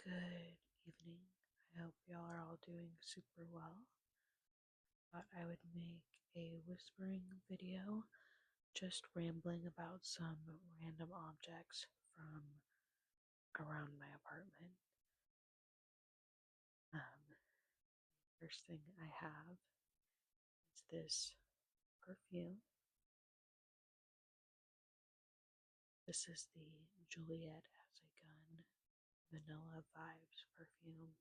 Good evening. I hope y'all are all doing super well. Thought I would make a whispering video, just rambling about some random objects from around my apartment. First thing I have is this perfume. This is the Juliet Has a Gun Vanilla Vibes perfume.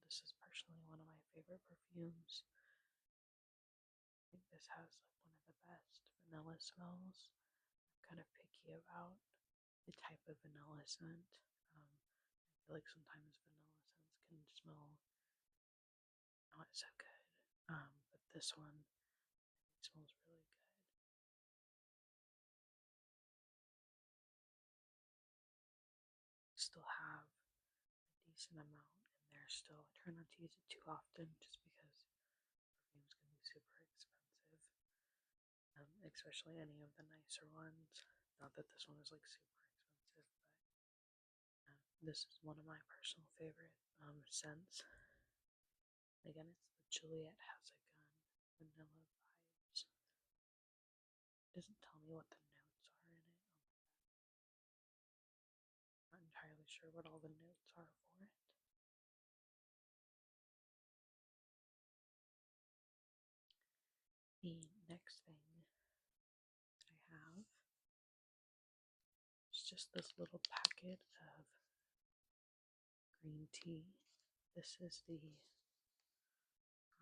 This is personally one of my favorite perfumes. I think this has like one of the best vanilla smells. I'm kind of picky about the type of vanilla scent. I feel like sometimes vanilla scents can smell not so good, but this one smells really good. Still have a decent amount in there still. I try not to use it too often just because perfumes can be super expensive, especially any of the nicer ones. Not that this one is like super expensive, but this is one of my personal favorite scents. Again, it's the Juliet Has a Gun Vanilla Vibes. It doesn't tell me what the notes are in it. I'm not entirely sure what all the notes are for it. The next thing that I have is just this little packet of green tea. This is the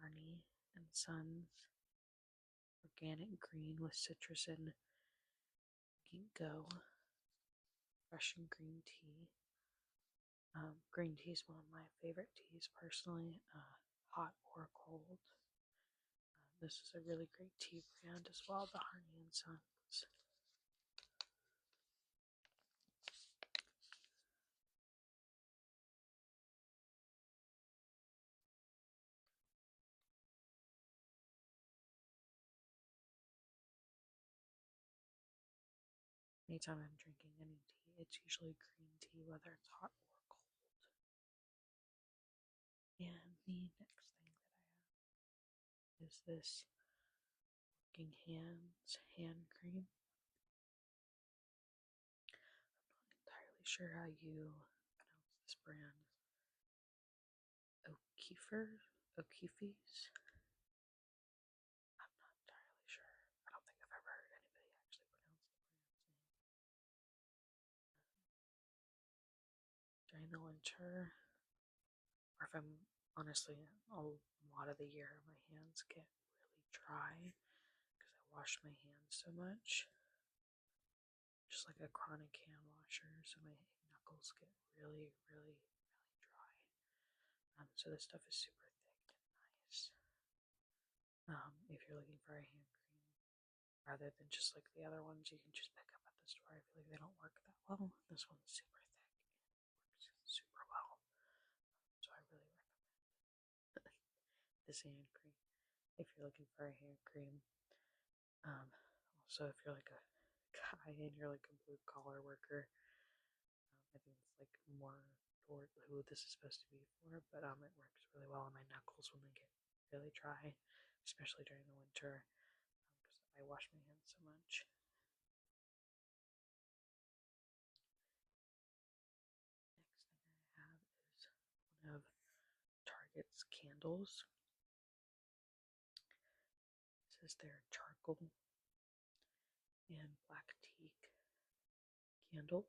Arnie and Sons Organic Green with Citrus and Ginkgo Russian green tea. Green tea is one of my favorite teas personally, hot or cold. This is a really great tea brand as well, the Arnie and Sons. Anytime I'm drinking any tea, it's usually green tea, whether it's hot or cold. And the next thing that I have is this Working Hands hand cream. I'm not entirely sure how you pronounce this brand. O'Keefe's? I'm not entirely sure. I don't think I've ever heard anybody actually pronounce the brand's name. During the winter, or if I'm honestly, a lot of the year, my hands get really dry because I wash my hands so much. Just like a chronic hand washer, so my knuckles get really, really, really dry. So this stuff is super thick and nice. If you're looking for a hand cream, rather than just like the other ones you can just pick up at the store, I feel like they don't work that well. This one's super thick and works super well. So I really recommend this hand cream if you're looking for a hand cream. Also, if you're like a guy and you're like a blue collar worker, I think it's like more toward who this is supposed to be for, but it works really well on my knuckles when they get really dry, especially during the winter, because I wash my hands so much. Next thing I have is one of Target's candles. This is their charcoal and black teak candle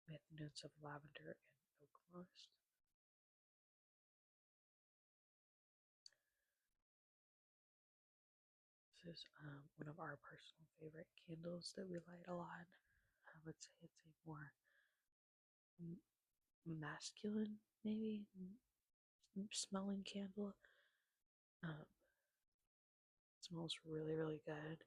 with notes of lavender and oak moss. This is one of our personal favorite candles that we light a lot. I would say it's a more masculine, maybe, smelling candle. It smells really, really good.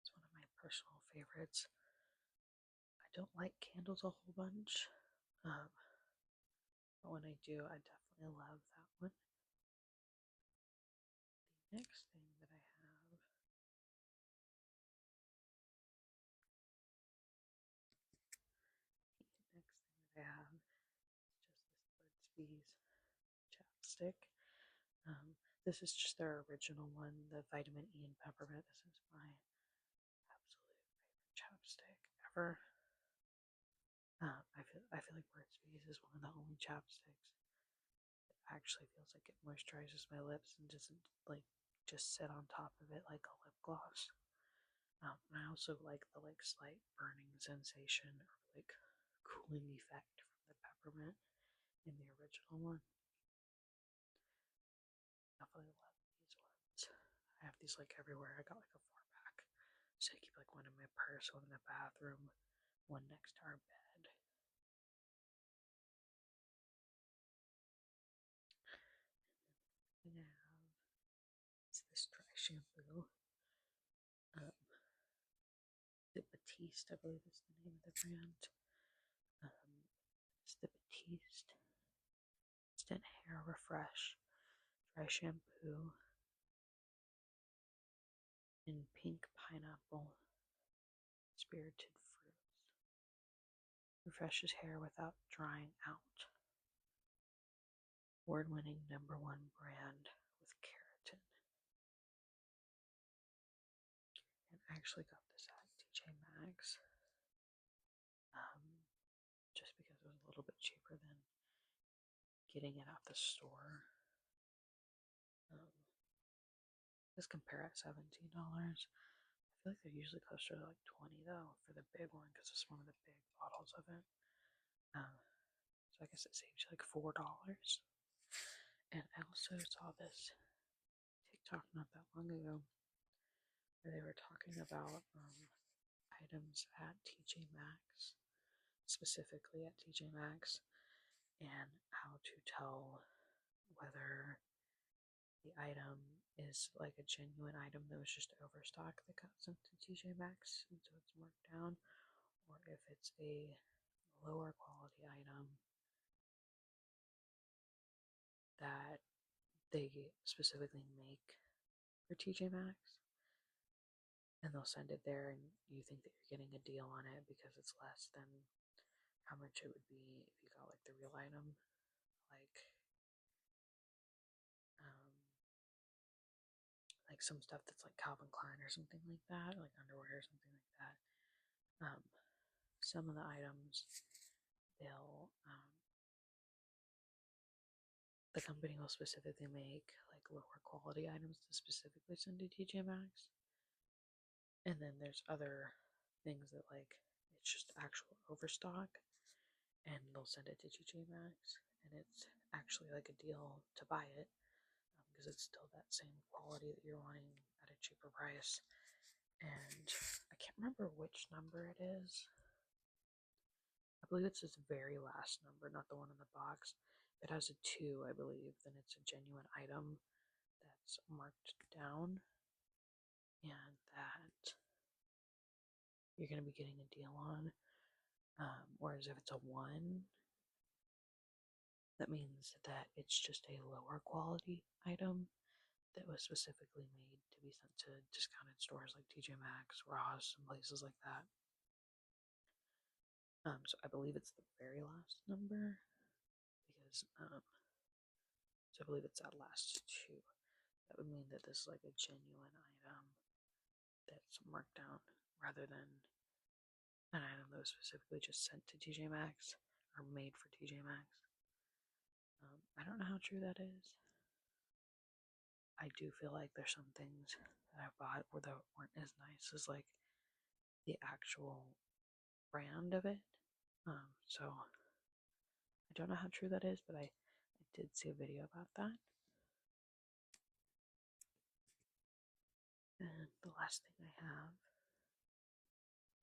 It's one of my personal favorites. I don't like candles a whole bunch, but when I do, I definitely love that one. The next thing that chapstick. This is just their original one, the vitamin E and peppermint. This is my absolute favorite chapstick ever. I feel like Burt's Bees is one of the only chapsticks that actually feels like it moisturizes my lips and doesn't like just sit on top of it like a lip gloss. And I also like the like slight burning sensation or like cooling effect from the peppermint in the original one. Definitely love these ones. I have these like everywhere. I got like a 4-pack. So I keep like one in my purse, one in the bathroom, one next to our bed. And I have it's this dry shampoo. Um, the Batiste, I believe is the name of the brand. It's the Batiste Instant Hair Refresh Dry Shampoo in pink pineapple spirited fruits. Refreshes hair without drying out. Award-winning #1 brand with keratin. And I actually got this at TJ Maxx, just because it was a little bit cheaper than getting it at the store. Let's compare at $17. I feel like they're usually closer to like 20 though for the big one because it's one of the big bottles of it. So I guess it saves you like $4. And I also saw this TikTok not that long ago where they were talking about items at TJ Maxx, specifically at TJ Maxx, and how to tell whether the item is like a genuine item that was just overstock that got sent to TJ Maxx and so it's marked down, or if it's a lower quality item that they specifically make for TJ Maxx and they'll send it there and you think that you're getting a deal on it because it's less than how much it would be if you got like the real item, um, like some stuff that's like Calvin Klein or something like that, like underwear or something like that. Some of the items they'll the company will specifically make like lower quality items to specifically send to TJ Maxx. And then there's other things that like it's just actual overstock and they'll send it to TJ Maxx and it's actually like a deal to buy it because it's still that same quality that you're wanting at a cheaper price. And I can't remember which number it is. I believe it's this very last number, not the one in the box. If it has a 2, I believe, then it's a genuine item that's marked down and that you're going to be getting a deal on. Whereas if it's a 1, that means that it's just a lower quality item that was specifically made to be sent to discounted stores like TJ Maxx, Ross, and places like that. So I believe it's the very last number because so I believe it's that last 2. That would mean that this is like a genuine item that's marked down rather than an item that was specifically just sent to TJ Maxx or made for TJ Maxx. I don't know how true that is. I do feel like there's some things that I bought where that weren't as nice as like the actual brand of it. So I don't know how true that is, but I did see a video about that. And the last thing I have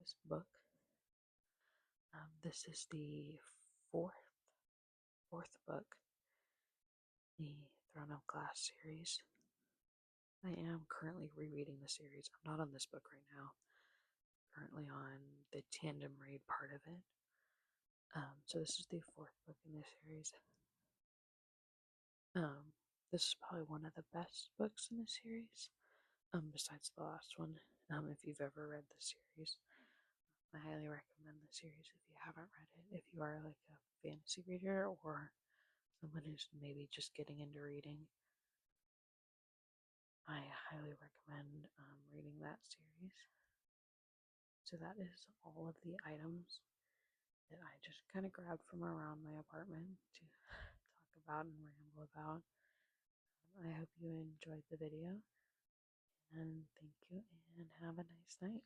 is a book. This is the fourth book, the Throne of Glass series. I am currently rereading the series. I'm not on this book right now. I'm currently on the tandem read part of it. So this is the 4th book in the series. This is probably one of the best books in the series, besides the last one. If you've ever read the series, I highly recommend the series if you haven't read it. If you are like a fantasy reader or someone who's maybe just getting into reading, I highly recommend reading that series. So that is all of the items that I just kind of grabbed from around my apartment to talk about and ramble about. I hope you enjoyed the video, and thank you, and have a nice night.